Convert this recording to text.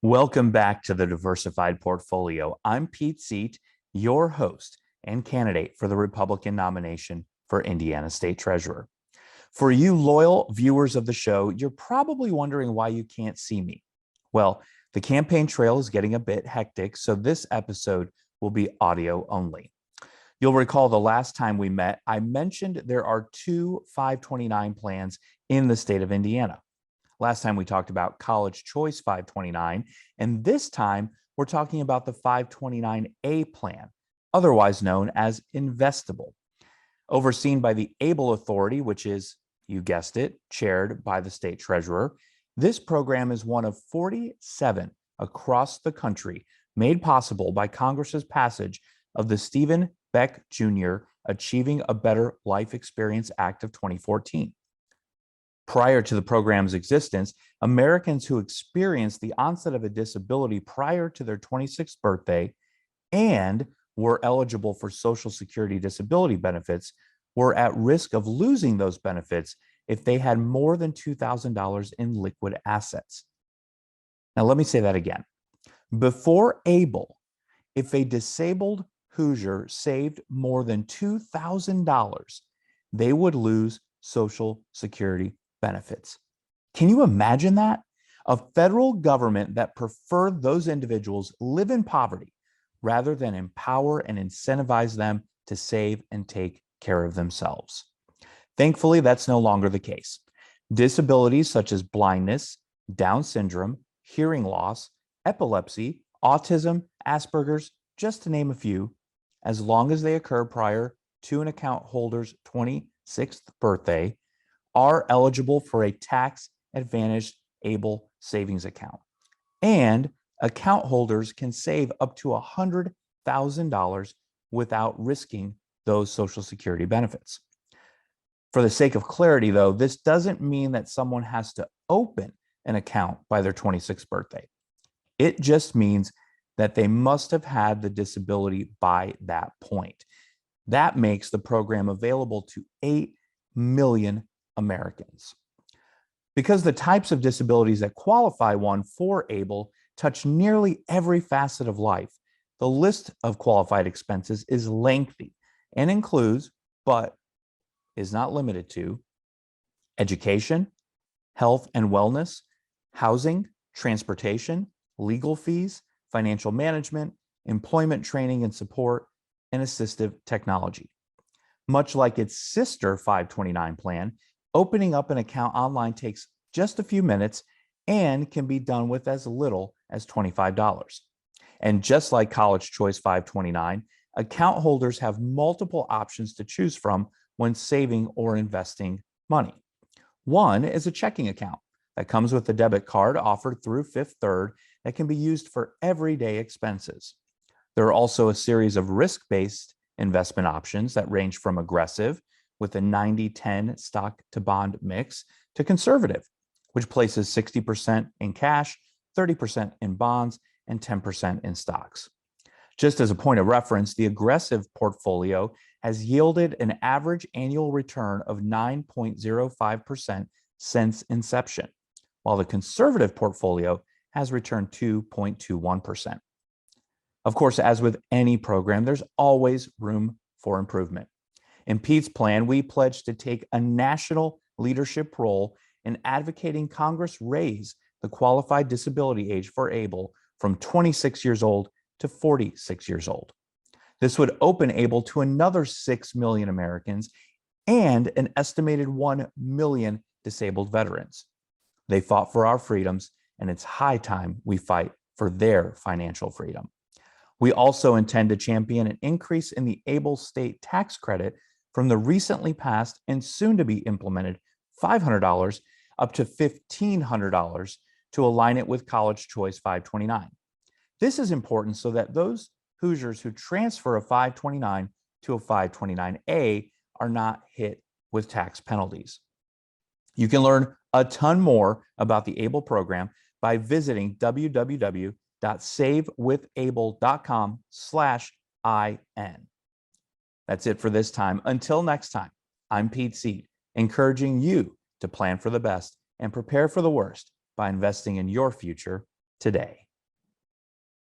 Welcome back to the Diversified Portfolio. I'm Pete Seat, your host and candidate for the Republican nomination for Indiana State Treasurer. For you loyal viewers of the show, you're probably wondering why you can't see me. Well, the campaign trail is getting a bit hectic, so this episode will be audio only. You'll recall the last time we met, I mentioned there are two 529 plans in the state of Indiana. Last time we talked about College Choice 529, and this time we're talking about the 529A plan, otherwise known as Investable. Overseen by the ABLE Authority, which is, you guessed it, chaired by the state treasurer, this program is one of 47 across the country made possible by Congress's passage of the Stephen Beck Jr. Achieving a Better Life Experience Act of 2014. Prior to the program's existence, Americans who experienced the onset of a disability prior to their 26th birthday and were eligible for Social Security disability benefits were at risk of losing those benefits if they had more than $2,000 in liquid assets. Now, let me say that again. Before ABLE, if a disabled Hoosier saved more than $2,000, they would lose Social Security benefits. Can you imagine that? A federal government that preferred those individuals live in poverty rather than empower and incentivize them to save and take care of themselves. Thankfully, that's no longer the case. Disabilities such as blindness, Down syndrome, hearing loss, epilepsy, autism, Asperger's, just to name a few, as long as they occur prior to an account holder's 26th birthday, are eligible for a tax-advantaged ABLE savings account. And account holders can save up to $100,000 without risking those Social Security benefits. For the sake of clarity, though, this doesn't mean that someone has to open an account by their 26th birthday. It just means that they must have had the disability by that point. That makes the program available to 8 million Americans. Because the types of disabilities that qualify one for ABLE touch nearly every facet of life, the list of qualified expenses is lengthy and includes, but is not limited to, education, health and wellness, housing, transportation, legal fees, financial management, employment training and support, and assistive technology. Much like its sister 529 plan, opening up an account online takes just a few minutes and can be done with as little as $25. And just like College Choice 529, account holders have multiple options to choose from when saving or investing money. One is a checking account that comes with a debit card offered through Fifth Third that can be used for everyday expenses. There are also a series of risk-based investment options that range from aggressive, with a 90-10 stock to bond mix, to conservative, which places 60% in cash, 30% in bonds, and 10% in stocks. Just as a point of reference, the aggressive portfolio has yielded an average annual return of 9.05% since inception, while the conservative portfolio has returned 2.21%. Of course, as with any program, there's always room for improvement. In Pete's plan, we pledge to take a national leadership role in advocating Congress raise the qualified disability age for ABLE from 26 years old to 46 years old. This would open ABLE to another 6 million Americans and an estimated 1 million disabled veterans. They fought for our freedoms, and it's high time we fight for their financial freedom. We also intend to champion an increase in the ABLE state tax credit from the recently passed and soon to be implemented $500 up to $1,500 to align it with College Choice 529. This is important so that those Hoosiers who transfer a 529 to a 529A are not hit with tax penalties. You can learn a ton more about the ABLE program by visiting www.savewithable.com/IN. That's it for this time. Until next time, I'm Pete Seat, encouraging you to plan for the best and prepare for the worst by investing in your future today.